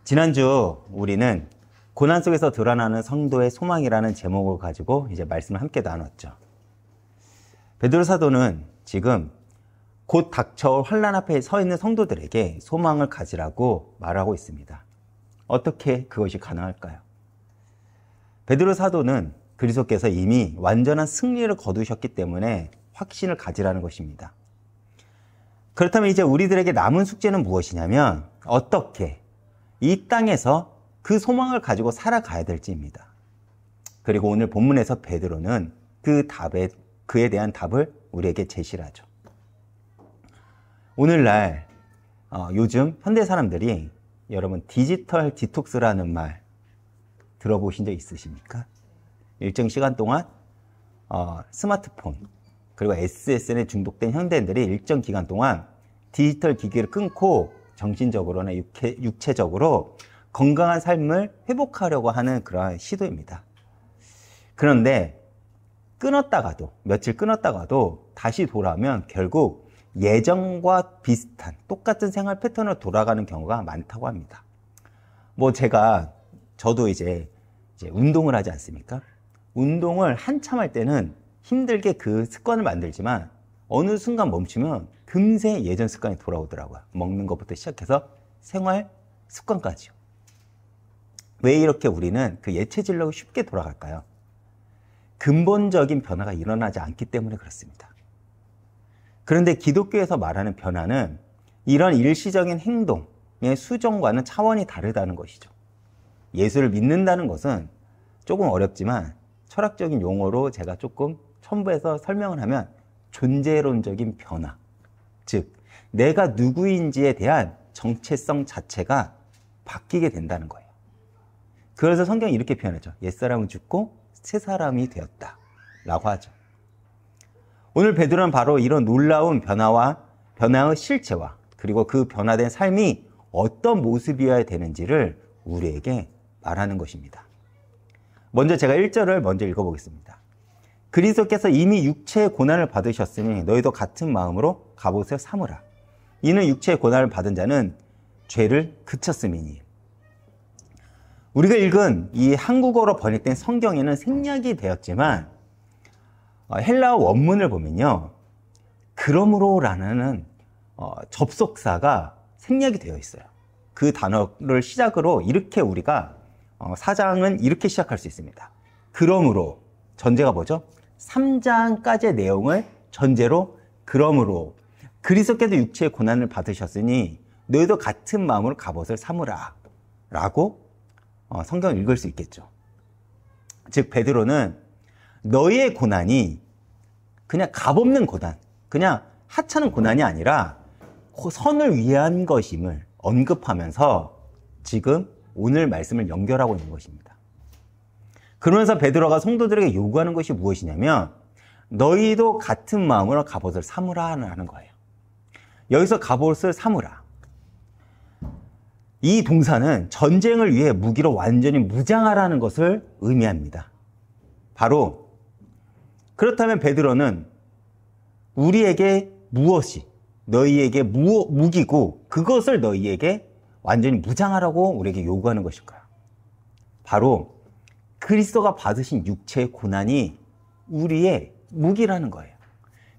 지난주 우리는 고난 속에서 드러나는 성도의 소망이라는 제목을 가지고 이제 말씀을 함께 나눴죠. 베드로 사도는 지금 곧 닥쳐올 환난 앞에 서 있는 성도들에게 소망을 가지라고 말하고 있습니다. 어떻게 그것이 가능할까요? 베드로 사도는 그리스도께서 이미 완전한 승리를 거두셨기 때문에 확신을 가지라는 것입니다. 그렇다면 이제 우리들에게 남은 숙제는 무엇이냐면 어떻게 이 땅에서 그 소망을 가지고 살아가야 될지입니다. 그리고 오늘 본문에서 베드로는 그에 대한 답을 우리에게 제시를 하죠. 오늘날 요즘 현대 사람들이 여러분 디지털 디톡스라는 말 들어보신 적 있으십니까? 일정 시간 동안 스마트폰 그리고 SNS에 중독된 현대인들이 일정 기간 동안 디지털 기기를 끊고 정신적으로나 육체적으로 건강한 삶을 회복하려고 하는 그러한 시도입니다. 그런데 며칠 끊었다가도 다시 돌아오면 결국 예전과 비슷한 똑같은 생활 패턴으로 돌아가는 경우가 많다고 합니다. 저도 이제 운동을 하지 않습니까? 운동을 한참 할 때는 힘들게 그 습관을 만들지만 어느 순간 멈추면 금세 예전 습관이 돌아오더라고요. 먹는 것부터 시작해서 생활 습관까지요. 왜 이렇게 우리는 그 예체질로 쉽게 돌아갈까요? 근본적인 변화가 일어나지 않기 때문에 그렇습니다. 그런데 기독교에서 말하는 변화는 이런 일시적인 행동의 수정과는 차원이 다르다는 것이죠. 예수를 믿는다는 것은 조금 어렵지만 철학적인 용어로 제가 조금 첨부해서 설명을 하면 존재론적인 변화, 즉 내가 누구인지에 대한 정체성 자체가 바뀌게 된다는 거예요. 그래서 성경이 이렇게 표현하죠. 옛사람은 죽고 새 사람이 되었다 라고 하죠. 오늘 베드로는 바로 이런 놀라운 변화의 실체와 그리고 그 변화된 삶이 어떤 모습이어야 되는지를 우리에게 말하는 것입니다. 먼저 제가 1절을 먼저 읽어보겠습니다. 그리스도께서 이미 육체의 고난을 받으셨으니 너희도 같은 마음으로 갑옷을 삼으라. 이는 육체의 고난을 받은 자는 죄를 그쳤음이니. 우리가 읽은 이 한국어로 번역된 성경에는 생략이 되었지만 헬라어 원문을 보면요. 그러므로라는 접속사가 생략이 되어 있어요. 그 단어를 시작으로 이렇게 우리가 사장은 이렇게 시작할 수 있습니다. 그러므로 전제가 뭐죠? 3장까지의 내용을 전제로 그러므로 그리스도께서 육체의 고난을 받으셨으니 너희도 같은 마음으로 갑옷을 삼으라 라고 성경을 읽을 수 있겠죠. 즉 베드로는 너희의 고난이 그냥 값없는 고난, 그냥 하찮은 고난이 아니라 선을 위한 것임을 언급하면서 지금 오늘 말씀을 연결하고 있는 것입니다. 그러면서 베드로가 성도들에게 요구하는 것이 무엇이냐면 너희도 같은 마음으로 갑옷을 삼으라는 거예요. 여기서 갑옷을 삼으라. 이 동사는 전쟁을 위해 무기로 완전히 무장하라는 것을 의미합니다. 바로 그렇다면 베드로는 우리에게 무엇이 너희에게 무기고 그것을 너희에게 완전히 무장하라고 우리에게 요구하는 것일까요? 바로 그리스도가 받으신 육체의 고난이 우리의 무기라는 거예요.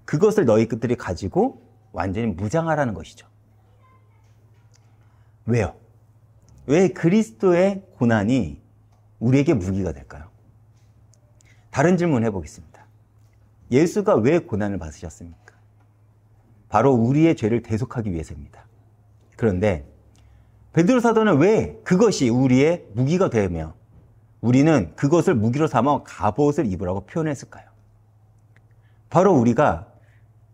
그것을 너희들이 가지고 완전히 무장하라는 것이죠. 왜요? 왜 그리스도의 고난이 우리에게 무기가 될까요? 다른 질문 해보겠습니다. 예수가 왜 고난을 받으셨습니까? 바로 우리의 죄를 대속하기 위해서입니다. 그런데 베드로 사도는 왜 그것이 우리의 무기가 되며 우리는 그것을 무기로 삼아 갑옷을 입으라고 표현했을까요? 바로 우리가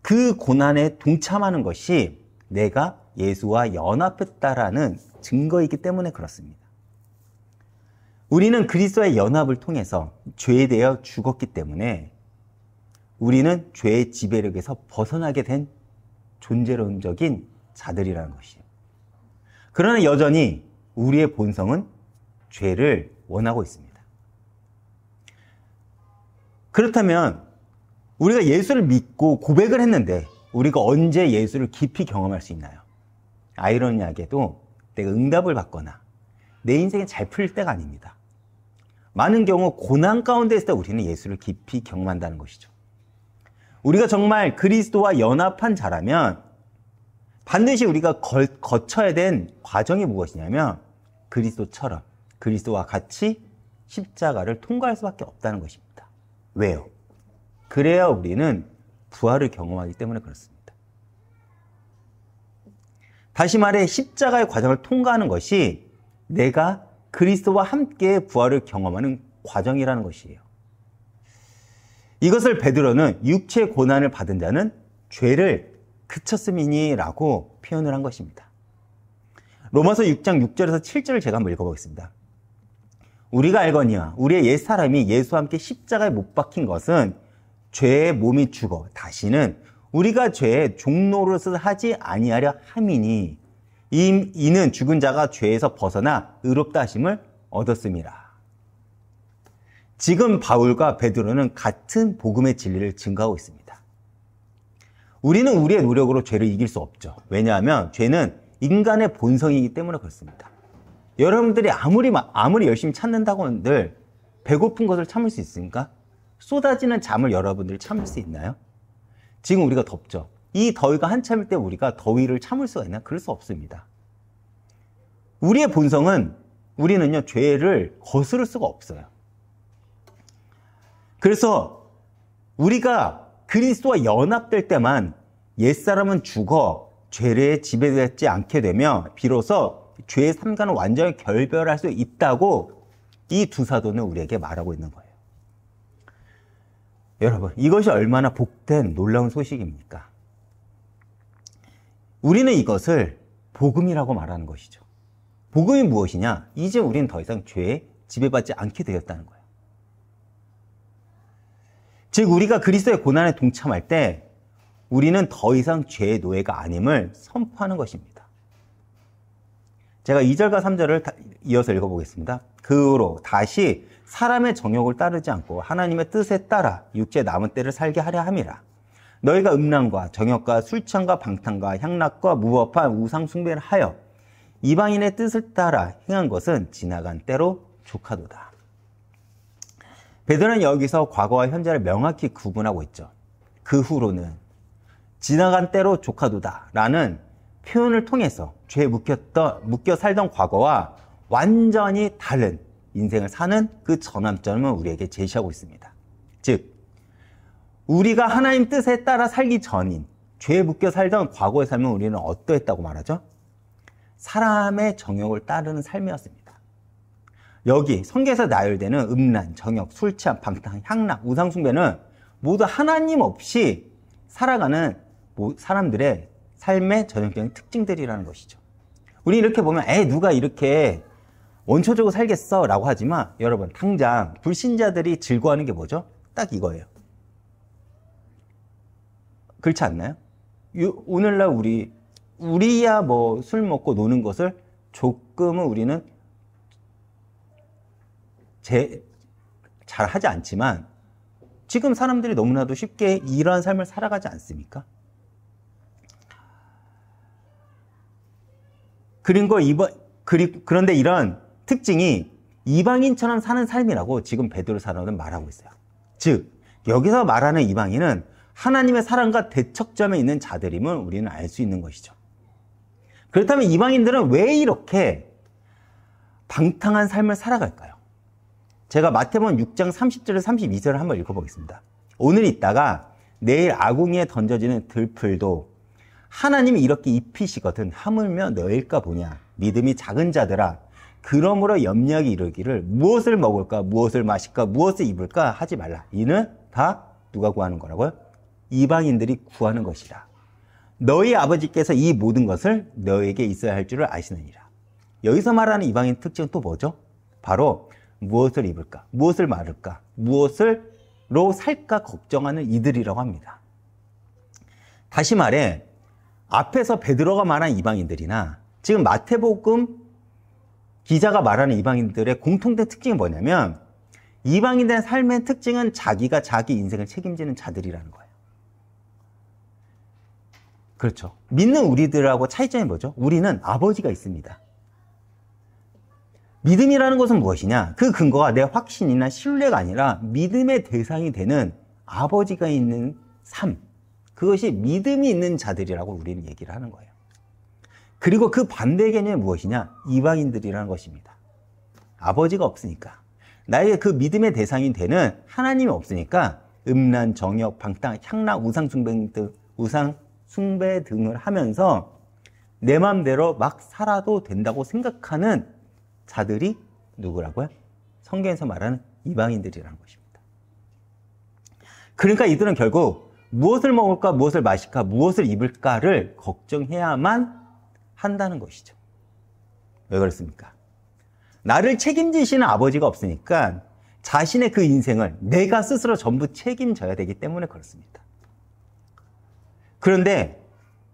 그 고난에 동참하는 것이 내가 예수와 연합했다라는 증거이기 때문에 그렇습니다. 우리는 그리스도의 연합을 통해서 죄에 대하여 죽었기 때문에 우리는 죄의 지배력에서 벗어나게 된 존재론적인 자들이라는 것이에요. 그러나 여전히 우리의 본성은 죄를 원하고 있습니다. 그렇다면 우리가 예수를 믿고 고백을 했는데 우리가 언제 예수를 깊이 경험할 수 있나요? 아이러니하게도 내가 응답을 받거나 내 인생이 잘 풀릴 때가 아닙니다. 많은 경우 고난 가운데 있을 때 우리는 예수를 깊이 경험한다는 것이죠. 우리가 정말 그리스도와 연합한 자라면 반드시 우리가 거쳐야 된 과정이 무엇이냐면 그리스도처럼 그리스도와 같이 십자가를 통과할 수밖에 없다는 것입니다. 왜요? 그래야 우리는 부활을 경험하기 때문에 그렇습니다. 다시 말해 십자가의 과정을 통과하는 것이 내가 그리스도와 함께 부활을 경험하는 과정이라는 것이에요. 이것을 베드로는 육체의 고난을 받은 자는 죄를 그쳤음이니라고 표현을 한 것입니다. 로마서 6장 6절에서 7절을 제가 한번 읽어보겠습니다. 우리가 알거니와 우리의 옛사람이 예수와 함께 십자가에 못 박힌 것은 죄의 몸이 죽어 다시는 우리가 죄의 종노릇을 하지 아니하려 함이니 이는 죽은 자가 죄에서 벗어나 의롭다 하심을 얻었음이라. 지금 바울과 베드로는 같은 복음의 진리를 증거하고 있습니다. 우리는 우리의 노력으로 죄를 이길 수 없죠. 왜냐하면 죄는 인간의 본성이기 때문에 그렇습니다. 여러분들이 아무리 열심히 찾는다고 한들 배고픈 것을 참을 수 있습니까? 쏟아지는 잠을 여러분들이 참을 수 있나요? 지금 우리가 덥죠. 이 더위가 한참일 때 우리가 더위를 참을 수가 있나요? 그럴 수 없습니다. 우리의 본성은 우리는요 죄를 거스를 수가 없어요. 그래서 우리가 그리스도와 연합될 때만 옛사람은 죽어 죄에 지배되지 않게 되며 비로소 죄의 삼가는 완전히 결별할 수 있다고 이 두 사도는 우리에게 말하고 있는 거예요. 여러분, 이것이 얼마나 복된 놀라운 소식입니까? 우리는 이것을 복음이라고 말하는 것이죠. 복음이 무엇이냐? 이제 우리는 더 이상 죄에 지배받지 않게 되었다는 거예요. 즉 우리가 그리스도의 고난에 동참할 때 우리는 더 이상 죄의 노예가 아님을 선포하는 것입니다. 제가 2절과 3절을 이어서 읽어보겠습니다. 그 후로 다시 사람의 정욕을 따르지 않고 하나님의 뜻에 따라 육체의 남은 때를 살게 하려 함이라. 너희가 음란과 정욕과 술 취함과 방탕과 향락과 무법한 우상 숭배를 하여 이방인의 뜻을 따라 행한 것은 지나간 때로 족하도다. 베드로는 여기서 과거와 현재를 명확히 구분하고 있죠. 그 후로는 지나간 때로 족하도다 라는 표현을 통해서 죄에 묶여 살던 과거와 완전히 다른 인생을 사는 그 전환점을 우리에게 제시하고 있습니다. 즉 우리가 하나님 뜻에 따라 살기 전인 죄에 묶여 살던 과거의 삶은 우리는 어떠했다고 말하죠? 사람의 정욕을 따르는 삶이었습니다. 여기 성경에서 나열되는 음란, 정욕, 술 취함, 방탕, 향락, 우상 숭배는 모두 하나님 없이 살아가는 사람들의 삶의 전형적인 특징들이라는 것이죠. 우리 이렇게 보면 누가 이렇게 원초적으로 살겠어 라고 하지만 여러분 당장 불신자들이 즐거워하는 게 뭐죠? 딱 이거예요. 그렇지 않나요? 오늘날 우리야 뭐 술 먹고 노는 것을 조금은 우리는 잘 하지 않지만 지금 사람들이 너무나도 쉽게 이러한 삶을 살아가지 않습니까? 그런데 이런 특징이 이방인처럼 사는 삶이라고 지금 베드로 사도는 말하고 있어요. 즉 여기서 말하는 이방인은 하나님의 사랑과 대척점에 있는 자들임을 우리는 알 수 있는 것이죠. 그렇다면 이방인들은 왜 이렇게 방탕한 삶을 살아갈까요? 제가 마태복음 6장 30절에서 32절을 한번 읽어보겠습니다. 오늘 있다가 내일 아궁이에 던져지는 들풀도 하나님이 이렇게 입히시거든 하물며 너일까 보냐. 믿음이 작은 자들아 그러므로 염려하기 이르기를 무엇을 먹을까 무엇을 마실까 무엇을 입을까 하지 말라. 이는 다 누가 구하는 거라고요? 이방인들이 구하는 것이라. 너희 아버지께서 이 모든 것을 너에게 있어야 할 줄을 아시느니라. 여기서 말하는 이방인 특징은 또 뭐죠? 바로 무엇을 입을까 무엇을 마를까 무엇을로 살까 걱정하는 이들이라고 합니다. 다시 말해 앞에서 베드로가 말한 이방인들이나 지금 마태복음 기자가 말하는 이방인들의 공통된 특징이 뭐냐면 이방인들의 삶의 특징은 자기가 자기 인생을 책임지는 자들이라는 거예요. 그렇죠. 믿는 우리들하고 차이점이 뭐죠? 우리는 아버지가 있습니다. 믿음이라는 것은 무엇이냐? 그 근거가 내 확신이나 신뢰가 아니라 믿음의 대상이 되는 아버지가 있는 삶. 그것이 믿음이 있는 자들이라고 우리는 얘기를 하는 거예요. 그리고 그 반대 개념이 무엇이냐? 이방인들이라는 것입니다. 아버지가 없으니까. 나의 그 믿음의 대상이 되는 하나님이 없으니까 음란, 정욕, 방탕, 향락, 우상 숭배 등을 하면서 내 마음대로 막 살아도 된다고 생각하는 자들이 누구라고요? 성경에서 말하는 이방인들이라는 것입니다. 그러니까 이들은 결국 무엇을 먹을까, 무엇을 마실까, 무엇을 입을까를 걱정해야만 한다는 것이죠. 왜 그렇습니까? 나를 책임지시는 아버지가 없으니까 자신의 그 인생을 내가 스스로 전부 책임져야 되기 때문에 그렇습니다. 그런데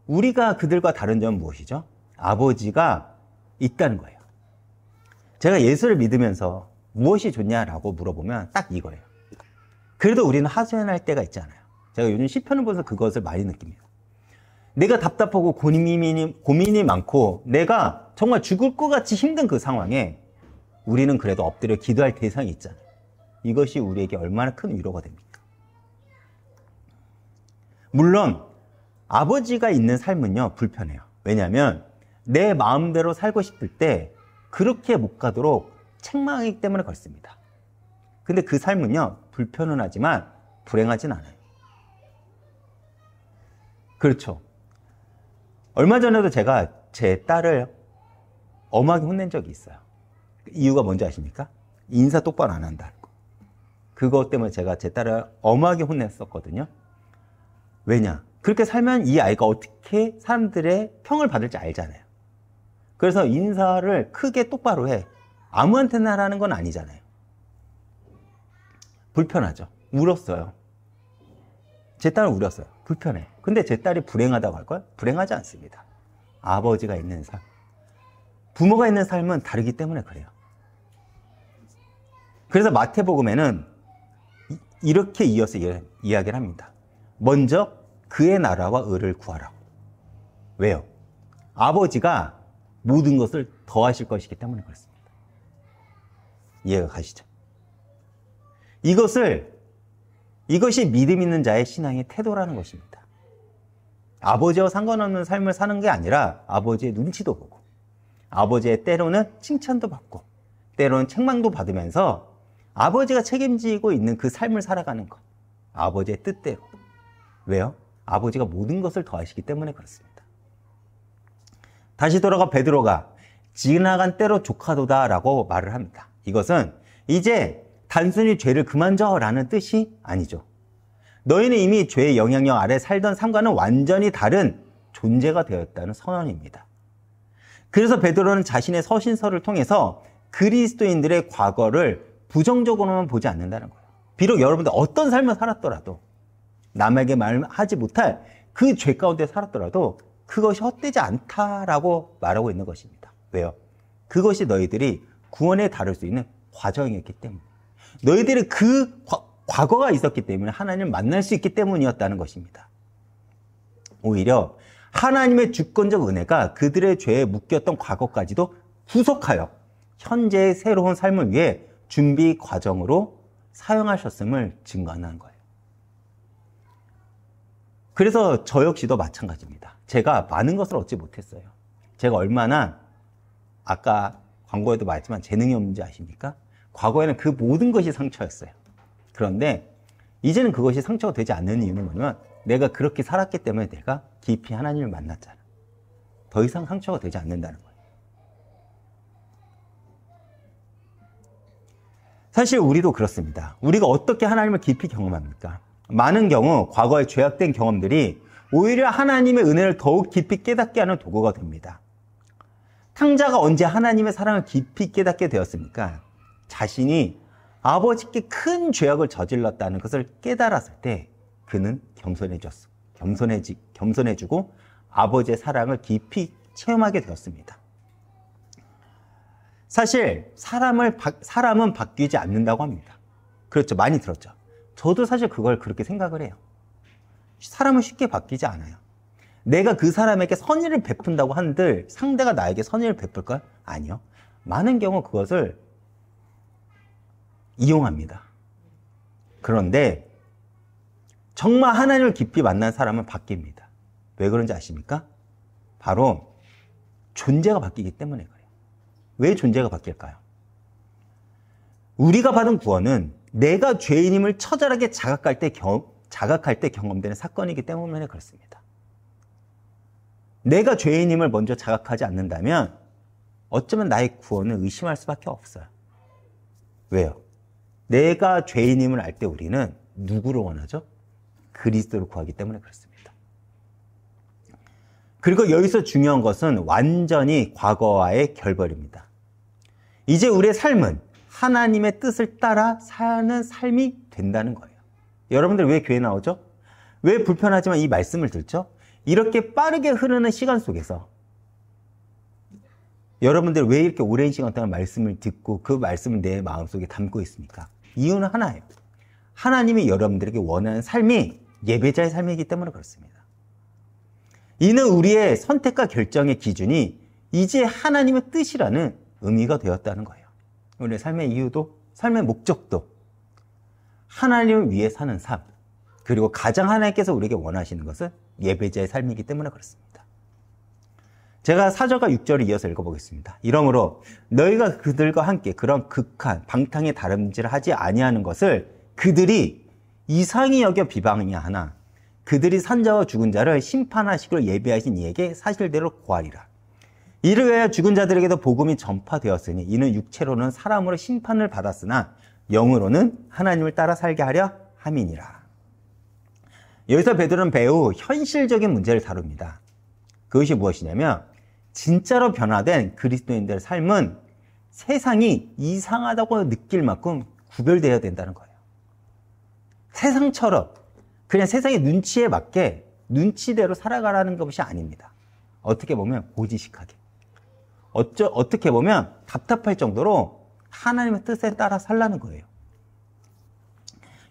우리가 그들과 다른 점은 무엇이죠? 아버지가 있다는 거예요. 제가 예수를 믿으면서 무엇이 좋냐라고 물어보면 딱 이거예요. 그래도 우리는 하소연할 때가 있잖아요. 제가 요즘 시편을 보면서 그것을 많이 느낍니다. 내가 답답하고 고민이 많고 내가 정말 죽을 것 같이 힘든 그 상황에 우리는 그래도 엎드려 기도할 대상이 있잖아요. 이것이 우리에게 얼마나 큰 위로가 됩니까? 물론 아버지가 있는 삶은요 불편해요. 왜냐하면 내 마음대로 살고 싶을 때 그렇게 못 가도록 책망하기 때문에 그렇습니다. 근데 그 삶은요 불편은 하지만 불행하진 않아요. 그렇죠. 얼마 전에도 제가 제 딸을 엄하게 혼낸 적이 있어요. 이유가 뭔지 아십니까? 인사 똑바로 안 한다는 거. 그것 때문에 제가 제 딸을 엄하게 혼냈었거든요. 왜냐? 그렇게 살면 이 아이가 어떻게 사람들의 평을 받을지 알잖아요. 그래서 인사를 크게 똑바로 해. 아무한테나 하라는 건 아니잖아요. 불편하죠. 울었어요. 제 딸은 울었어요. 불편해. 근데 제 딸이 불행하다고 할까요? 불행하지 않습니다. 아버지가 있는 삶. 부모가 있는 삶은 다르기 때문에 그래요. 그래서 마태복음에는 이렇게 이어서 이야기를 합니다. 먼저 그의 나라와 의를 구하라고. 왜요? 아버지가 모든 것을 더하실 것이기 때문에 그렇습니다. 이해가 가시죠? 이것이 믿음 있는 자의 신앙의 태도라는 것입니다. 아버지와 상관없는 삶을 사는 게 아니라 아버지의 눈치도 보고 아버지의 때로는 칭찬도 받고 때로는 책망도 받으면서 아버지가 책임지고 있는 그 삶을 살아가는 것. 아버지의 뜻대로. 왜요? 아버지가 모든 것을 더하시기 때문에 그렇습니다. 다시 돌아가 베드로가 지나간 때로 족하도다 라고 말을 합니다. 이것은 이제 단순히 죄를 그만둬 라는 뜻이 아니죠. 너희는 이미 죄의 영향력 아래 살던 삶과는 완전히 다른 존재가 되었다는 선언입니다. 그래서 베드로는 자신의 서신서를 통해서 그리스도인들의 과거를 부정적으로만 보지 않는다는 거예요. 비록 여러분들 어떤 삶을 살았더라도 남에게 말하지 못할 그 죄 가운데 살았더라도 그것이 헛되지 않다라고 말하고 있는 것입니다. 왜요? 그것이 너희들이 구원에 다룰 수 있는 과정이었기 때문에 너희들이 그 과거가 있었기 때문에 하나님을 만날 수 있기 때문이었다는 것입니다. 오히려 하나님의 주권적 은혜가 그들의 죄에 묶였던 과거까지도 구속하여 현재의 새로운 삶을 위해 준비 과정으로 사용하셨음을 증거하는 거예요. 그래서 저 역시도 마찬가지입니다. 제가 많은 것을 얻지 못했어요. 제가 얼마나 아까 광고에도 말했지만 재능이 없는지 아십니까? 과거에는 그 모든 것이 상처였어요. 그런데 이제는 그것이 상처가 되지 않는 이유는 뭐냐면 내가 그렇게 살았기 때문에 내가 깊이 하나님을 만났잖아. 더 이상 상처가 되지 않는다는 거예요. 사실 우리도 그렇습니다. 우리가 어떻게 하나님을 깊이 경험합니까? 많은 경우 과거에 죄악된 경험들이 오히려 하나님의 은혜를 더욱 깊이 깨닫게 하는 도구가 됩니다. 탕자가 언제 하나님의 사랑을 깊이 깨닫게 되었습니까? 자신이 아버지께 큰 죄악을 저질렀다는 것을 깨달았을 때 그는 겸손해지고 아버지의 사랑을 깊이 체험하게 되었습니다. 사실 사람은 바뀌지 않는다고 합니다. 그렇죠. 많이 들었죠. 저도 사실 그걸 그렇게 생각을 해요. 사람은 쉽게 바뀌지 않아요. 내가 그 사람에게 선의를 베푼다고 한들 상대가 나에게 선의를 베풀까요? 아니요. 많은 경우 그것을 이용합니다. 그런데 정말 하나님을 깊이 만난 사람은 바뀝니다. 왜 그런지 아십니까? 바로 존재가 바뀌기 때문에 그래요. 왜 존재가 바뀔까요? 우리가 받은 구원은 내가 죄인임을 처절하게 자각할 때 경험되는 사건이기 때문에 그렇습니다. 내가 죄인임을 먼저 자각하지 않는다면 어쩌면 나의 구원을 의심할 수밖에 없어요. 왜요? 내가 죄인임을 알 때 우리는 누구를 원하죠? 그리스도를 구하기 때문에 그렇습니다. 그리고 여기서 중요한 것은 완전히 과거와의 결별입니다. 이제 우리의 삶은 하나님의 뜻을 따라 사는 삶이 된다는 거예요. 여러분들 왜 교회 나오죠? 왜 불편하지만 이 말씀을 듣죠? 이렇게 빠르게 흐르는 시간 속에서 여러분들 왜 이렇게 오랜 시간 동안 말씀을 듣고 그 말씀을 내 마음속에 담고 있습니까? 이유는 하나예요. 하나님이 여러분들에게 원하는 삶이 예배자의 삶이기 때문에 그렇습니다. 이는 우리의 선택과 결정의 기준이 이제 하나님의 뜻이라는 의미가 되었다는 거예요. 우리의 삶의 이유도, 삶의 목적도 하나님을 위해 사는 삶, 그리고 가장 하나님께서 우리에게 원하시는 것은 예배자의 삶이기 때문에 그렇습니다. 제가 4절과 6절을 이어서 읽어보겠습니다. 이러므로 너희가 그들과 함께 그런 극한 방탕의 다름질을 하지 아니하는 것을 그들이 이상히 여겨 비방이야 하나 그들이 산자와 죽은 자를 심판하시기를 예비하신 이에게 사실대로 고하리라. 이를 위하여 죽은 자들에게도 복음이 전파되었으니 이는 육체로는 사람으로 심판을 받았으나 영으로는 하나님을 따라 살게 하려 함이니라. 여기서 베드로는 매우 현실적인 문제를 다룹니다. 그것이 무엇이냐면 진짜로 변화된 그리스도인들의 삶은 세상이 이상하다고 느낄 만큼 구별되어야 된다는 거예요. 세상처럼 그냥 세상의 눈치에 맞게 눈치대로 살아가라는 것이 아닙니다. 어떻게 보면 고지식하게, 어떻게 보면 답답할 정도로 하나님의 뜻에 따라 살라는 거예요.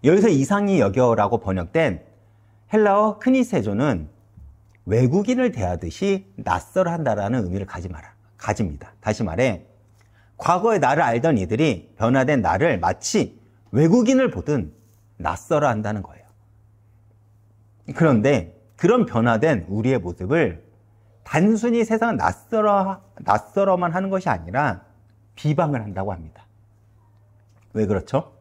여기서 이상히 여겨라고 번역된 헬라어 크니세조는 외국인을 대하듯이 낯설어 한다라는 의미를 가집니다. 다시 말해 과거에 나를 알던 이들이 변화된 나를 마치 외국인을 보든 낯설어 한다는 거예요. 그런데 그런 변화된 우리의 모습을 단순히 세상을 낯설어만 하는 것이 아니라 비방을 한다고 합니다. 왜 그렇죠?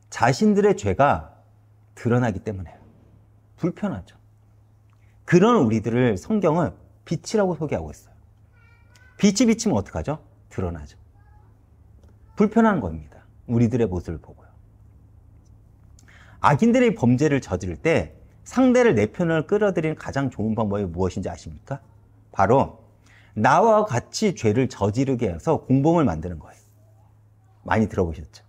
자신들의 죄가 드러나기 때문에요. 불편하죠. 그런 우리들을 성경은 빛이라고 소개하고 있어요. 빛이 비치면 어떡하죠? 드러나죠. 불편한 겁니다. 우리들의 모습을 보고요. 악인들이 범죄를 저지를 때 상대를 내 편을 끌어들이는 가장 좋은 방법이 무엇인지 아십니까? 바로 나와 같이 죄를 저지르게 해서 공범을 만드는 거예요. 많이 들어보셨죠?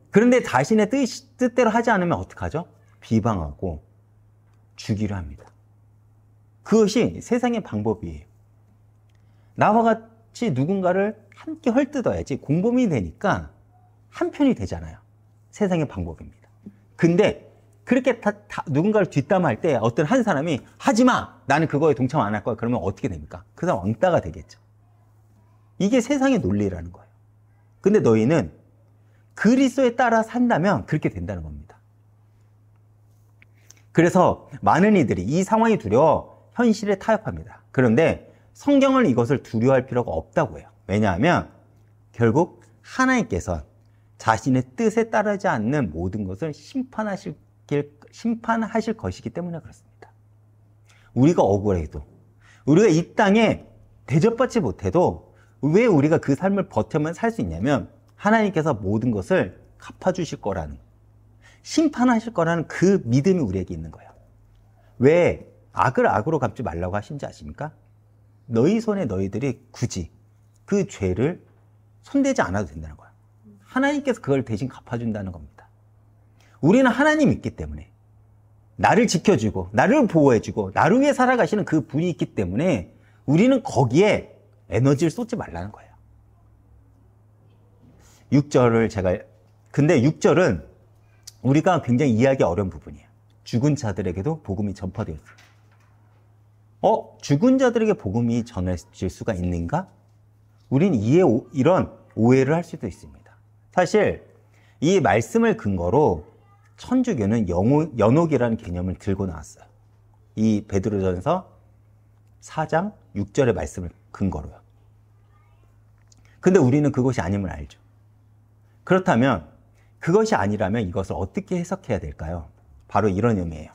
그런데 자신의 뜻대로 하지 않으면 어떡하죠? 비방하고 죽이려 합니다. 그것이 세상의 방법이에요. 나와 같이 누군가를 함께 헐뜯어야지 공범이 되니까 한편이 되잖아요. 세상의 방법입니다. 근데 그렇게 누군가를 뒷담화할 때 어떤 한 사람이 하지마! 나는 그거에 동참 안 할 거야. 그러면 어떻게 됩니까? 그 사람 왕따가 되겠죠. 이게 세상의 논리라는 거예요. 근데 너희는 그리스도에 따라 산다면 그렇게 된다는 겁니다. 그래서 많은 이들이 이 상황이 두려워 현실에 타협합니다. 그런데 성경은 이것을 두려워할 필요가 없다고 해요. 왜냐하면 결국 하나님께서 자신의 뜻에 따르지 않는 모든 것을 심판하실 것이기 때문에 그렇습니다. 우리가 억울해도, 우리가 이 땅에 대접받지 못해도 왜 우리가 그 삶을 버텨만 살 수 있냐면 하나님께서 모든 것을 갚아주실 거라는, 심판하실 거라는 그 믿음이 우리에게 있는 거예요. 왜 악을 악으로 갚지 말라고 하신지 아십니까? 너희 손에 너희들이 굳이 그 죄를 손대지 않아도 된다는 거예요. 하나님께서 그걸 대신 갚아준다는 겁니다. 우리는 하나님 있기 때문에, 나를 지켜주고 나를 보호해주고 나를 위해 살아가시는 그 분이 있기 때문에 우리는 거기에 에너지를 쏟지 말라는 거예요. 6절을 근데 6절은 우리가 굉장히 이해하기 어려운 부분이에요. 죽은 자들에게도 복음이 전파되었어요. 죽은 자들에게 복음이 전해질 수가 있는가? 우린 이런 오해를 할 수도 있습니다. 사실 이 말씀을 근거로 천주교는 연옥이라는 개념을 들고 나왔어요. 이 베드로전서 4장 6절의 말씀을 근거로요. 근데 우리는 그것이 아님을 알죠. 그렇다면 그것이 아니라면 이것을 어떻게 해석해야 될까요? 바로 이런 의미예요.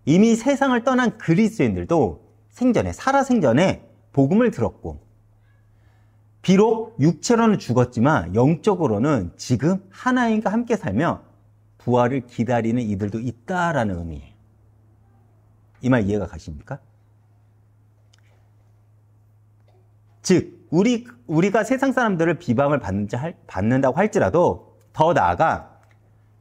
이미 세상을 떠난 그리스도인들도 살아생전에 복음을 들었고, 비록 육체로는 죽었지만 영적으로는 지금 하나님과 함께 살며 부활을 기다리는 이들도 있다라는 의미예요. 이 말 이해가 가십니까? 즉, 우리가 세상 사람들을 비방을 받는다고 할지라도, 더 나아가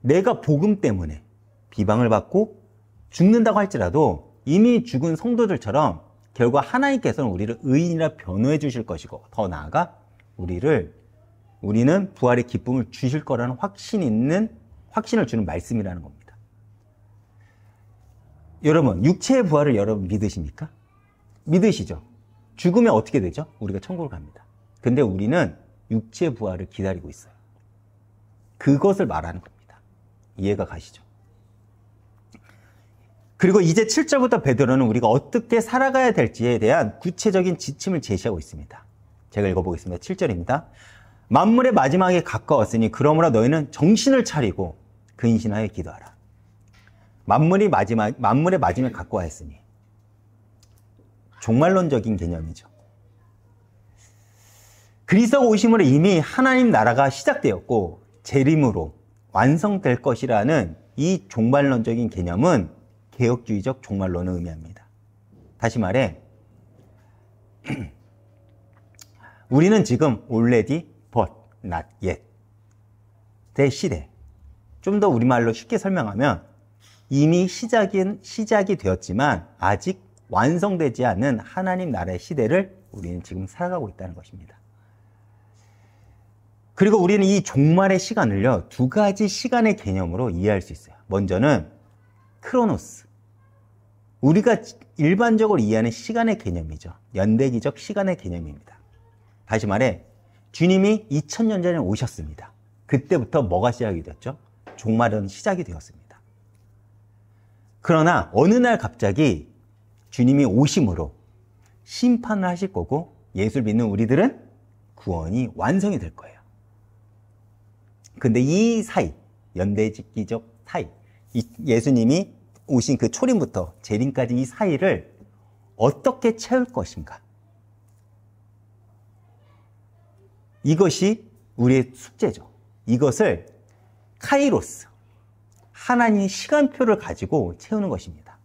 내가 복음 때문에 비방을 받고 죽는다고 할지라도 이미 죽은 성도들처럼 결과 하나님께서는 우리를 의인이라 변호해 주실 것이고, 더 나아가 우리는 부활의 기쁨을 주실 거라는 확신을 주는 말씀이라는 겁니다. 여러분, 육체의 부활을 여러분 믿으십니까? 믿으시죠? 죽으면 어떻게 되죠? 우리가 천국을 갑니다. 근데 우리는 육체의 부활을 기다리고 있어요. 그것을 말하는 겁니다. 이해가 가시죠? 그리고 이제 7절부터 베드로는 우리가 어떻게 살아가야 될지에 대한 구체적인 지침을 제시하고 있습니다. 제가 읽어보겠습니다. 7절입니다. 만물의 마지막에 가까웠으니 그러므로 너희는 정신을 차리고 근신하여 기도하라. 만물의 마지막에 가까웠으니 종말론적인 개념이죠. 그리스도가 오심으로 이미 하나님 나라가 시작되었고 재림으로 완성될 것이라는 이 종말론적인 개념은 개혁주의적 종말론을 의미합니다. 다시 말해 우리는 지금 already but not yet 의 시대, 좀 더 우리말로 쉽게 설명하면 이미 시작이 되었지만 아직 완성되지 않은 하나님 나라의 시대를 우리는 지금 살아가고 있다는 것입니다. 그리고 우리는 이 종말의 시간을요, 두 가지 시간의 개념으로 이해할 수 있어요. 먼저는 크로노스, 우리가 일반적으로 이해하는 시간의 개념이죠. 연대기적 시간의 개념입니다. 다시 말해 주님이 2000년 전에 오셨습니다. 그때부터 뭐가 시작이 됐죠? 종말은 시작이 되었습니다. 그러나 어느 날 갑자기 주님이 오심으로 심판을 하실 거고 예수를 믿는 우리들은 구원이 완성이 될 거예요. 근데 이 사이, 연대기적 사이, 예수님이 오신 그 초림부터 재림까지 이 사이를 어떻게 채울 것인가? 이것이 우리의 숙제죠. 이것을 카이로스, 하나님의 시간표를 가지고 채우는 것입니다.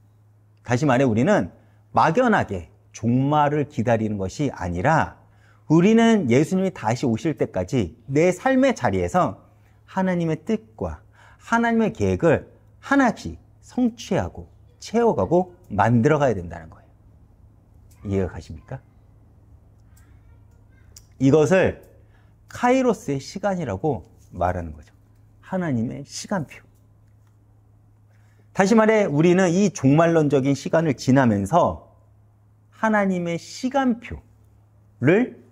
다시 말해 우리는 막연하게 종말을 기다리는 것이 아니라 우리는 예수님이 다시 오실 때까지 내 삶의 자리에서 하나님의 뜻과 하나님의 계획을 하나씩 성취하고 채워가고 만들어가야 된다는 거예요. 이해가 가십니까? 이것을 카이로스의 시간이라고 말하는 거죠. 하나님의 시간표. 다시 말해 우리는 이 종말론적인 시간을 지나면서 하나님의 시간표를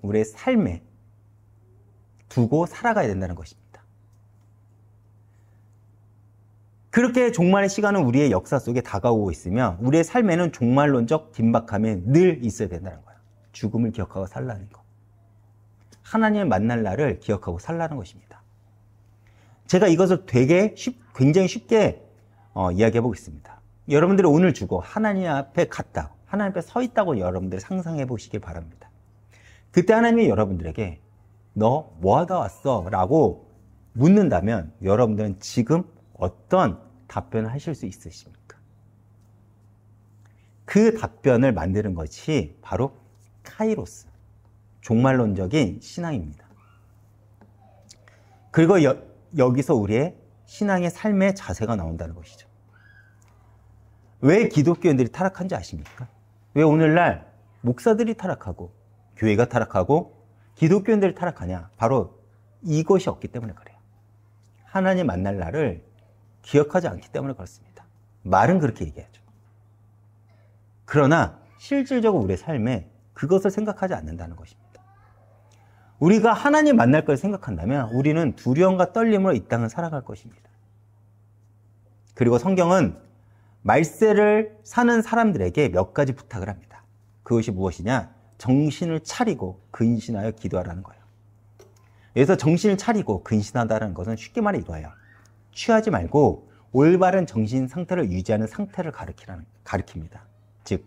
우리의 삶에 두고 살아가야 된다는 것입니다. 그렇게 종말의 시간은 우리의 역사 속에 다가오고 있으며 우리의 삶에는 종말론적 긴박함이 늘 있어야 된다는 거예요. 죽음을 기억하고 살라는 것. 하나님을 만날 날을 기억하고 살라는 것입니다. 제가 이것을 굉장히 쉽게 이야기해 보겠습니다. 여러분들이 오늘 죽어 하나님 앞에 갔다고, 하나님 앞에 서 있다고 여러분들이 상상해 보시길 바랍니다. 그때 하나님이 여러분들에게 너 뭐 하다 왔어? 라고 묻는다면 여러분들은 지금 어떤 답변을 하실 수 있으십니까? 그 답변을 만드는 것이 바로 카이로스, 종말론적인 신앙입니다. 그리고 여기서 우리의 신앙의 삶의 자세가 나온다는 것이죠. 왜 기독교인들이 타락한지 아십니까? 왜 오늘날 목사들이 타락하고 교회가 타락하고 기독교인들이 타락하냐? 바로 이것이 없기 때문에 그래요. 하나님 만날 날을 기억하지 않기 때문에 그렇습니다. 말은 그렇게 얘기하죠. 그러나 실질적으로 우리의 삶에 그것을 생각하지 않는다는 것입니다. 우리가 하나님 만날 걸 생각한다면 우리는 두려움과 떨림으로 이 땅을 살아갈 것입니다. 그리고 성경은 말세를 사는 사람들에게 몇 가지 부탁을 합니다. 그것이 무엇이냐? 정신을 차리고 근신하여 기도하라는 거예요. 여기서 정신을 차리고 근신하다는 것은 쉽게 말해 이거예요. 취하지 말고 올바른 정신 상태를 유지하는 상태를 가리킵니다. 즉,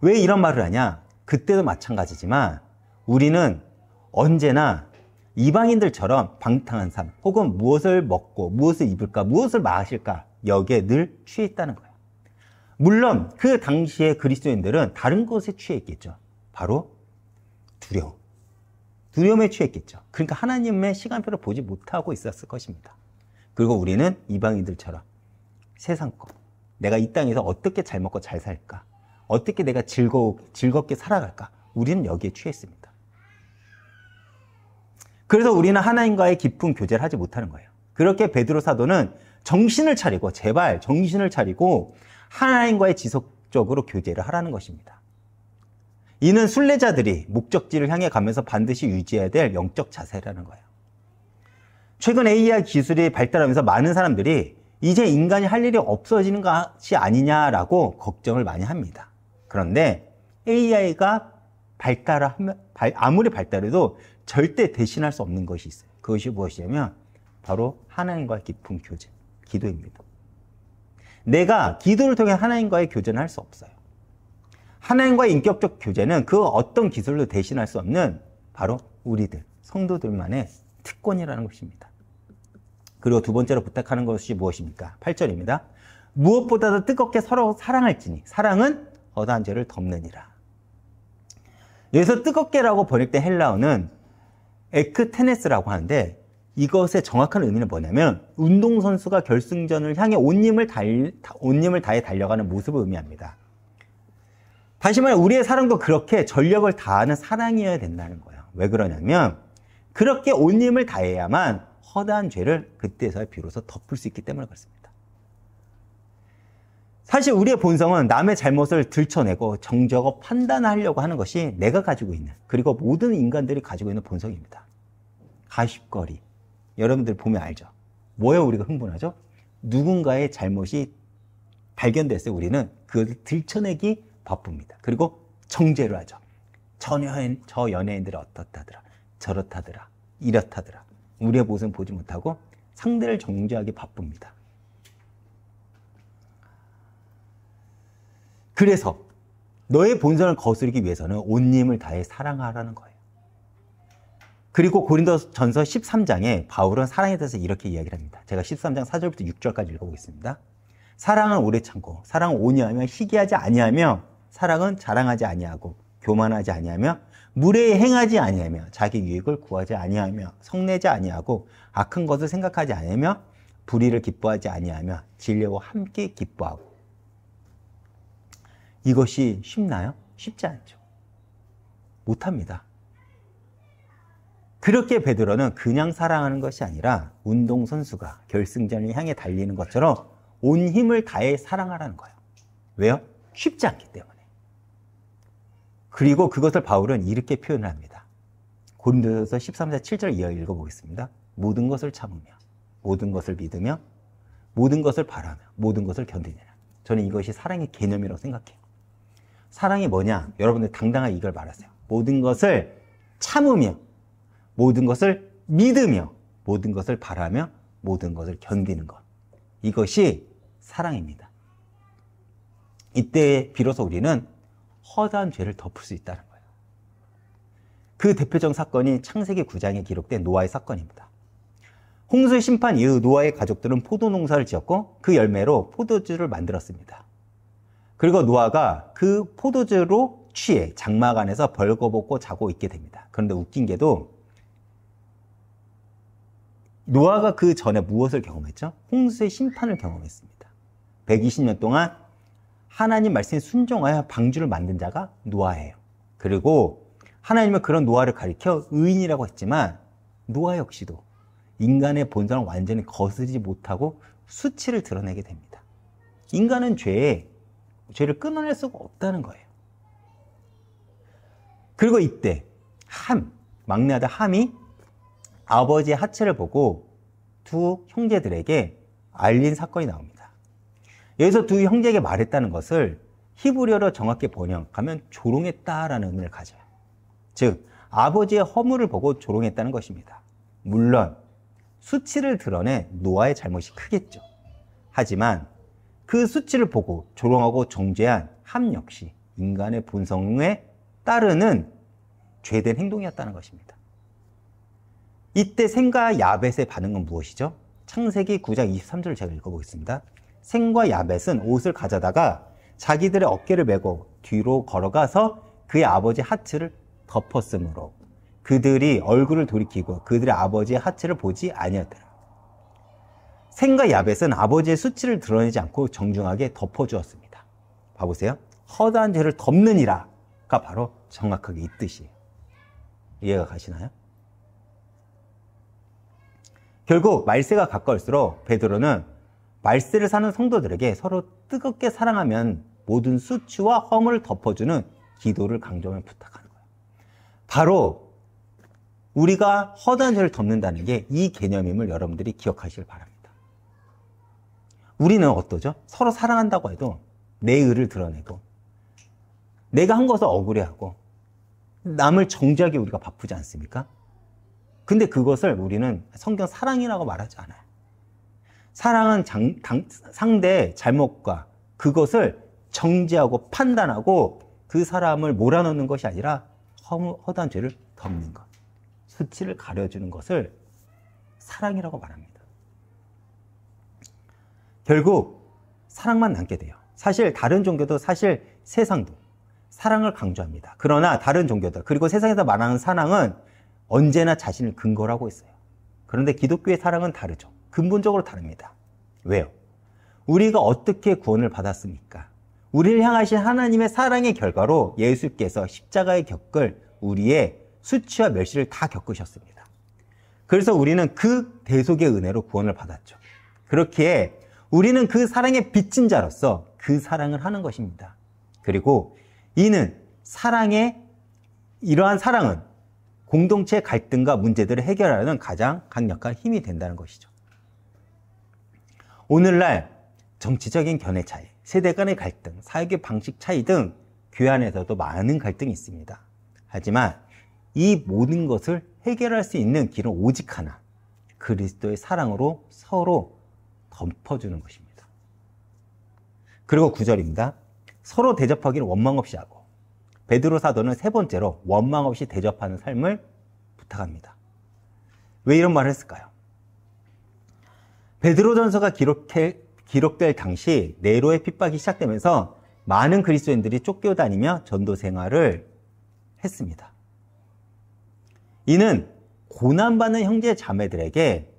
왜 이런 말을 하냐? 그때도 마찬가지지만 우리는 언제나 이방인들처럼 방탕한 삶, 혹은 무엇을 먹고 무엇을 입을까, 무엇을 마실까, 여기에 늘 취해 있다는 거예요. 물론 그 당시에 그리스도인들은 다른 것에 취해 있겠죠. 바로 두려움에 취했겠죠. 그러니까 하나님의 시간표를 보지 못하고 있었을 것입니다. 그리고 우리는 이방인들처럼 세상것, 내가 이 땅에서 어떻게 잘 먹고 잘 살까, 어떻게 내가 즐겁게 살아갈까, 우리는 여기에 취했습니다. 그래서 우리는 하나님과의 깊은 교제를 하지 못하는 거예요. 그렇게 베드로 사도는 정신을 차리고, 제발 정신을 차리고 하나님과의 지속적으로 교제를 하라는 것입니다. 이는 순례자들이 목적지를 향해 가면서 반드시 유지해야 될 영적 자세라는 거예요. 최근 AI 기술이 발달하면서 많은 사람들이 이제 인간이 할 일이 없어지는 것이 아니냐라고 걱정을 많이 합니다. 그런데 AI가 아무리 발달해도 절대 대신할 수 없는 것이 있어요. 그것이 무엇이냐면 바로 하나님과의 깊은 교제, 기도입니다. 내가 기도를 통해 하나님과의 교제는 할 수 없어요. 하나님과의 인격적 교제는 그 어떤 기술로 대신할 수 없는 바로 우리들, 성도들만의 특권이라는 것입니다. 그리고 두 번째로 부탁하는 것이 무엇입니까? 8절입니다. 무엇보다도 뜨겁게 서로 사랑할지니 사랑은 허다한 죄를 덮느니라. 여기서 뜨겁게라고 번역된 헬라어는 에크테네스라고 하는데, 이것의 정확한 의미는 뭐냐면 운동선수가 결승전을 향해 온 힘을 다해 달려가는 모습을 의미합니다. 다시 말해 우리의 사랑도 그렇게 전력을 다하는 사랑이어야 된다는 거예요. 왜 그러냐면 그렇게 온 힘을 다해야만 허다한 죄를 그때서야 비로소 덮을 수 있기 때문에 그렇습니다. 사실 우리의 본성은 남의 잘못을 들춰내고 정죄하고 판단하려고 하는 것이 내가 가지고 있는, 그리고 모든 인간들이 가지고 있는 본성입니다. 가십거리, 여러분들 보면 알죠? 뭐에 우리가 흥분하죠? 누군가의 잘못이 발견됐을 때 우리는 그것을 들춰내기 바쁩니다. 그리고 정죄를 하죠. 저 연예인들이 어떻다더라, 저렇다더라, 이렇다더라. 우리의 모습은 보지 못하고 상대를 정죄하기 바쁩니다. 그래서 너의 본성을 거스르기 위해서는 온 힘을 다해 사랑하라는 거예요. 그리고 고린도전서 13장에 바울은 사랑에 대해서 이렇게 이야기를 합니다. 제가 13장 4절부터 6절까지 읽어보겠습니다. 사랑은 오래 참고, 사랑은 온유하며, 희귀하지 아니하며, 사랑은 자랑하지 아니하고, 교만하지 아니하며, 무례히 행하지 아니하며, 자기 유익을 구하지 아니하며, 성내지 아니하고, 악한 것을 생각하지 아니하며, 불의를 기뻐하지 아니하며, 진리와 함께 기뻐하고. 이것이 쉽나요? 쉽지 않죠. 못합니다. 그렇게 베드로는 그냥 사랑하는 것이 아니라 운동선수가 결승전을 향해 달리는 것처럼 온 힘을 다해 사랑하라는 거예요. 왜요? 쉽지 않기 때문에. 그리고 그것을 바울은 이렇게 표현을 합니다. 고린도전서 13장 7절 이어 읽어보겠습니다. 모든 것을 참으며, 모든 것을 믿으며, 모든 것을 바라며, 모든 것을 견디느라. 저는 이것이 사랑의 개념이라고 생각해요. 사랑이 뭐냐? 여러분들 당당하게 이걸 말하세요. 모든 것을 참으며, 모든 것을 믿으며, 모든 것을 바라며, 모든 것을 견디는 것. 이것이 사랑입니다. 이때 비로소 우리는 허다한 죄를 덮을 수 있다는 거예요. 그 대표적 사건이 창세기 9장에 기록된 노아의 사건입니다. 홍수 심판 이후 노아의 가족들은 포도 농사를 지었고 그 열매로 포도주를 만들었습니다. 그리고 노아가 그 포도주로 취해 장막 안에서 벌거벗고 자고 있게 됩니다. 그런데 웃긴 게도 노아가 그 전에 무엇을 경험했죠? 홍수의 심판을 경험했습니다. 120년 동안 하나님 말씀에 순종하여 방주를 만든 자가 노아예요. 그리고 하나님은 그런 노아를 가리켜 의인이라고 했지만 노아 역시도 인간의 본성을 완전히 거스르지 못하고 수치를 드러내게 됩니다. 인간은 죄에 죄를 끊어낼 수가 없다는 거예요. 그리고 이때 막내 아들 함이 아버지의 하체를 보고 두 형제들에게 알린 사건이 나옵니다. 여기서 두 형제에게 말했다는 것을 히브리어로 정확히 번역하면 조롱했다라는 의미를 가져요. 즉 아버지의 허물을 보고 조롱했다는 것입니다. 물론 수치를 드러내 노아의 잘못이 크겠죠. 하지만 그 수치를 보고 조롱하고 정죄한 함 역시 인간의 본성에 따르는 죄된 행동이었다는 것입니다. 이때 셈과 야벳의 반응은 무엇이죠? 창세기 9장 23절을 제가 읽어보겠습니다. 셈과 야벳은 옷을 가져다가 자기들의 어깨를 메고 뒤로 걸어가서 그의 아버지 하츠를 덮었으므로 그들이 얼굴을 돌이키고 그들의 아버지의 하체를 보지 아니하더라. 셈과 야벳은 아버지의 수치를 드러내지 않고 정중하게 덮어주었습니다. 봐보세요. 허다한 죄를 덮느니라가 바로 정확하게 이 뜻이에요. 이해가 가시나요? 결국 말세가 가까울수록 베드로는 말세를 사는 성도들에게 서로 뜨겁게 사랑하면 모든 수치와 허물을 덮어주는 기도를 강조하며 부탁하는 거예요. 바로 우리가 허다한 죄를 덮는다는 게 이 개념임을 여러분들이 기억하시길 바랍니다. 우리는 어떠죠? 서로 사랑한다고 해도 내 의를 드러내고 내가 한 것을 억울해하고 남을 정죄하기 우리가 바쁘지 않습니까? 근데 그것을 우리는 성경 사랑이라고 말하지 않아요. 사랑은 상대의 잘못과 그것을 정죄하고 판단하고 그 사람을 몰아넣는 것이 아니라 허다한 죄를 덮는 것, 수치를 가려주는 것을 사랑이라고 말합니다. 결국 사랑만 남게 돼요. 사실 다른 종교도 사실 세상도 사랑을 강조합니다. 그러나 다른 종교들 그리고 세상에서 말하는 사랑은 언제나 자신을 근거로 하고 있어요. 그런데 기독교의 사랑은 다르죠. 근본적으로 다릅니다. 왜요? 우리가 어떻게 구원을 받았습니까? 우리를 향하신 하나님의 사랑의 결과로 예수께서 십자가에 겪을 우리의 수치와 멸시를 다 겪으셨습니다. 그래서 우리는 그 대속의 은혜로 구원을 받았죠. 그렇기에 우리는 그 사랑에 빚진 자로서 그 사랑을 하는 것입니다. 그리고 이러한 사랑은 공동체 갈등과 문제들을 해결하는 가장 강력한 힘이 된다는 것이죠. 오늘날 정치적인 견해 차이, 세대 간의 갈등, 사역의 방식 차이 등 교회 안에서도 많은 갈등이 있습니다. 하지만 이 모든 것을 해결할 수 있는 길은 오직 하나, 그리스도의 사랑으로 서로 덮어주는 것입니다. 그리고 9절입니다. 서로 대접하기를 원망 없이 하고 베드로 사도는 세 번째로 원망 없이 대접하는 삶을 부탁합니다. 왜 이런 말을 했을까요? 베드로전서가 기록될 당시 네로의 핍박이 시작되면서 많은 그리스도인들이 쫓겨다니며 전도 생활을 했습니다. 이는 고난받는 형제 자매들에게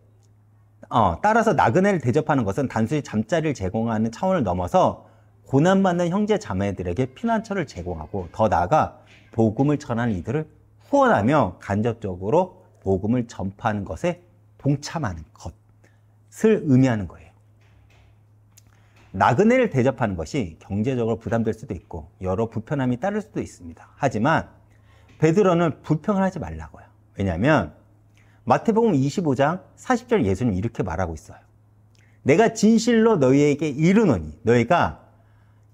따라서 나그네를 대접하는 것은 단순히 잠자리를 제공하는 차원을 넘어서 고난받는 형제 자매들에게 피난처를 제공하고 더 나아가 복음을 전하는 이들을 후원하며 간접적으로 복음을 전파하는 것에 동참하는 것을 의미하는 거예요. 나그네를 대접하는 것이 경제적으로 부담될 수도 있고 여러 불편함이 따를 수도 있습니다. 하지만 베드로는 불평을 하지 말라고요. 왜냐하면 마태복음 25장 40절 예수님이 이렇게 말하고 있어요. 내가 진실로 너희에게 이르노니 너희가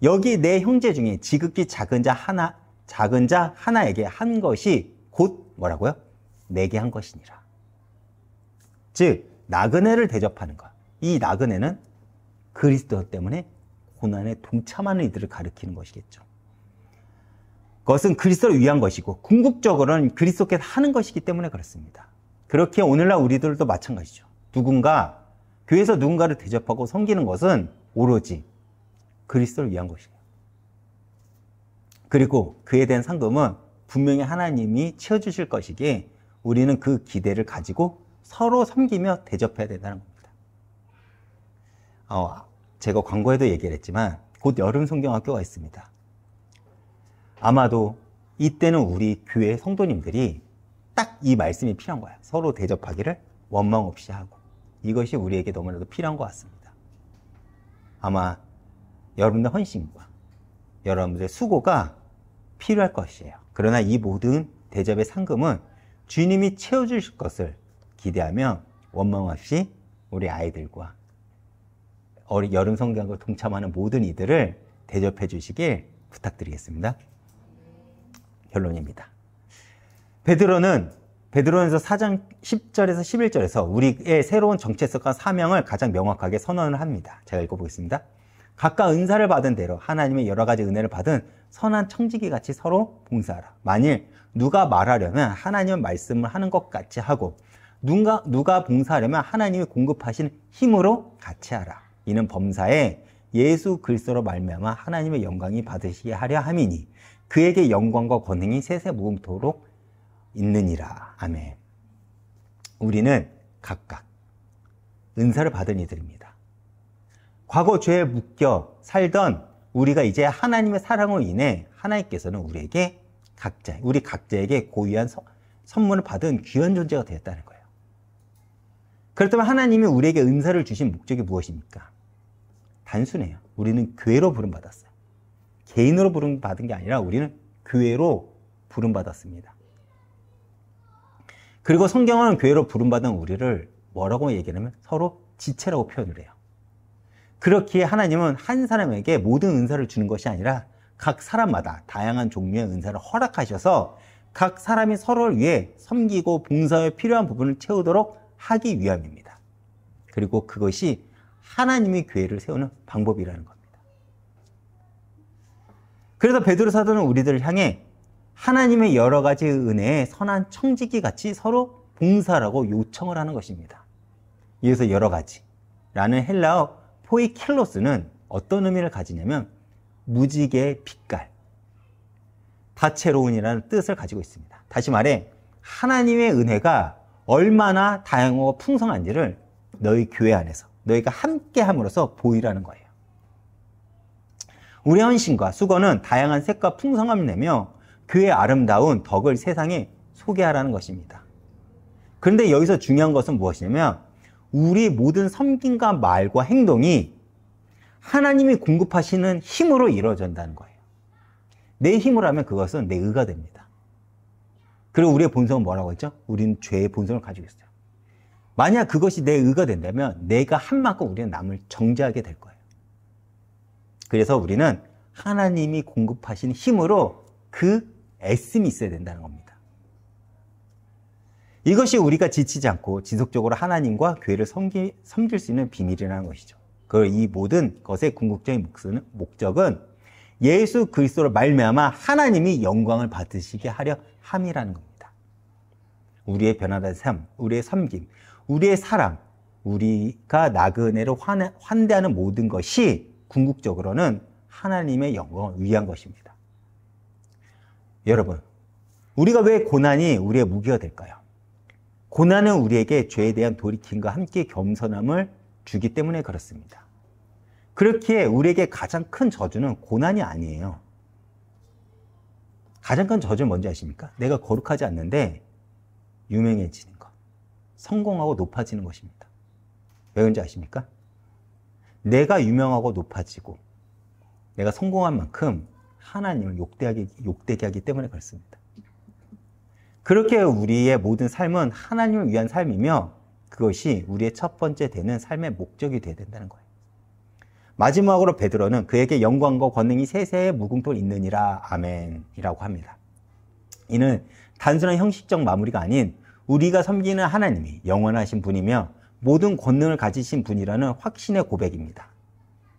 여기 내 형제 중에 지극히 작은 자 하나에게 한 것이 곧 뭐라고요? 내게 한 것이니라. 즉 나그네를 대접하는 것. 이 나그네는 그리스도 때문에 고난에 동참하는 이들을 가리키는 것이겠죠. 그것은 그리스도를 위한 것이고 궁극적으로는 그리스도께서 하는 것이기 때문에 그렇습니다. 그렇게 오늘날 우리들도 마찬가지죠. 교회에서 누군가를 대접하고 섬기는 것은 오로지 그리스도를 위한 것이에요. 그리고 그에 대한 상금은 분명히 하나님이 채워주실 것이기에 우리는 그 기대를 가지고 서로 섬기며 대접해야 된다는 겁니다. 제가 광고에도 얘기를 했지만 곧 여름 성경학교가 있습니다. 아마도 이때는 우리 교회 성도님들이 딱 이 말씀이 필요한 거예요. 서로 대접하기를 원망 없이 하고 이것이 우리에게 너무나도 필요한 것 같습니다. 아마 여러분의 헌신과 여러분들의 수고가 필요할 것이에요. 그러나 이 모든 대접의 상금은 주님이 채워주실 것을 기대하며 원망 없이 우리 아이들과 여름 성경을 동참하는 모든 이들을 대접해 주시길 부탁드리겠습니다. 결론입니다. 베드로전서 4장 10절에서 11절에서 우리의 새로운 정체성과 사명을 가장 명확하게 선언을 합니다. 제가 읽어보겠습니다. 각각 은사를 받은 대로 하나님의 여러 가지 은혜를 받은 선한 청지기 같이 서로 봉사하라. 만일 누가 말하려면 하나님의 말씀을 하는 것 같이 하고 누가 봉사하려면 하나님이 공급하신 힘으로 같이 하라. 이는 범사에 예수 그리스도로 말미암아 하나님의 영광이 받으시게 하려 함이니 그에게 영광과 권능이 세세 무궁토록 있느니라. 아멘. 우리는 각각 은사를 받은 이들입니다. 과거 죄에 묶여 살던 우리가 이제 하나님의 사랑으로 인해 하나님께서는 우리 각자에게 고유한 선물을 받은 귀한 존재가 되었다는 거예요. 그렇다면 하나님이 우리에게 은사를 주신 목적이 무엇입니까? 단순해요. 우리는 교회로 부름받았어요. 개인으로 부름받은 게 아니라 우리는 교회로 부름받았습니다. 그리고 성경은 교회로 부름받은 우리를 뭐라고 얘기하냐면 서로 지체라고 표현을 해요. 그렇기에 하나님은 한 사람에게 모든 은사를 주는 것이 아니라 각 사람마다 다양한 종류의 은사를 허락하셔서 각 사람이 서로를 위해 섬기고 봉사에 필요한 부분을 채우도록 하기 위함입니다. 그리고 그것이 하나님이 교회를 세우는 방법이라는 겁니다. 그래서 베드로 사도는 우리들을 향해 하나님의 여러 가지 은혜에 선한 청지기 같이 서로 봉사라고 요청을 하는 것입니다. 여기서 여러 가지라는 헬라어 포이킬로스는 어떤 의미를 가지냐면 무지개의 빛깔, 다채로운이라는 뜻을 가지고 있습니다. 다시 말해 하나님의 은혜가 얼마나 다양하고 풍성한지를 너희 교회 안에서 너희가 함께 함으로써 보이라는 거예요. 우리의 헌신과 수고는 다양한 색과 풍성함을 내며 그의 아름다운 덕을 세상에 소개하라는 것입니다. 그런데 여기서 중요한 것은 무엇이냐면 우리 모든 섬김과 말과 행동이 하나님이 공급하시는 힘으로 이루어진다는 거예요. 내 힘으로 하면 그것은 내 의가 됩니다. 그리고 우리의 본성은 뭐라고 했죠? 우리는 죄의 본성을 가지고 있어요. 만약 그것이 내 의가 된다면 내가 한 만큼 우리는 남을 정죄하게 될 거예요. 그래서 우리는 하나님이 공급하신 힘으로 그 애씀이 있어야 된다는 겁니다. 이것이 우리가 지치지 않고 지속적으로 하나님과 교회를 섬길 수 있는 비밀이라는 것이죠. 이 모든 것의 궁극적인 목적은 예수 그리스도로 말미암아 하나님이 영광을 받으시게 하려 함이라는 겁니다. 우리의 변화된 삶, 우리의 섬김, 우리의 사랑, 우리가 나그네를 환대하는 모든 것이 궁극적으로는 하나님의 영광을 위한 것입니다. 여러분, 우리가 왜 고난이 우리의 무기가 될까요? 고난은 우리에게 죄에 대한 돌이킴과 함께 겸손함을 주기 때문에 그렇습니다. 그렇기에 우리에게 가장 큰 저주는 고난이 아니에요. 가장 큰 저주는 뭔지 아십니까? 내가 거룩하지 않는데 유명해지는 것, 성공하고 높아지는 것입니다. 왜 그런지 아십니까? 내가 유명하고 높아지고 내가 성공한 만큼 하나님을 욕되게 하기 때문에 그렇습니다. 그렇게 우리의 모든 삶은 하나님을 위한 삶이며 그것이 우리의 첫 번째 되는 삶의 목적이 되어야 된다는 거예요. 마지막으로 베드로는 그에게 영광과 권능이 세세에 무궁토록 있느니라 아멘이라고 합니다. 이는 단순한 형식적 마무리가 아닌 우리가 섬기는 하나님이 영원하신 분이며 모든 권능을 가지신 분이라는 확신의 고백입니다.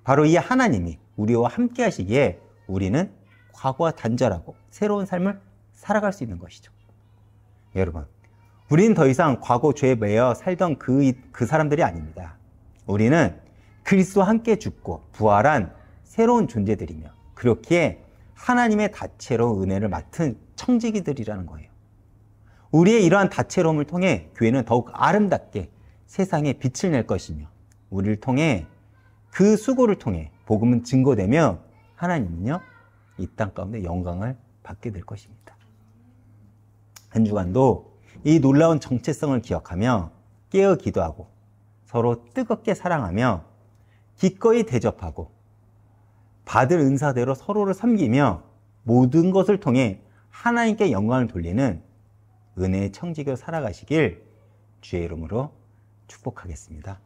바로 이 하나님이 우리와 함께 하시기에 우리는 과거와 단절하고 새로운 삶을 살아갈 수 있는 것이죠. 여러분, 우리는 더 이상 과거 죄에 매여 살던 그 사람들이 아닙니다. 우리는 그리스도와 함께 죽고 부활한 새로운 존재들이며 그렇기에 하나님의 다채로운 은혜를 맡은 청지기들이라는 거예요. 우리의 이러한 다채로움을 통해 교회는 더욱 아름답게 세상에 빛을 낼 것이며 우리를 통해 그 수고를 통해 복음은 증거되며 하나님은요 이 땅 가운데 영광을 받게 될 것입니다. 한 주간도 이 놀라운 정체성을 기억하며 깨어 기도하고 서로 뜨겁게 사랑하며 기꺼이 대접하고 받을 은사대로 서로를 섬기며 모든 것을 통해 하나님께 영광을 돌리는 은혜의 청지기로 살아가시길 주의 이름으로 축복하겠습니다.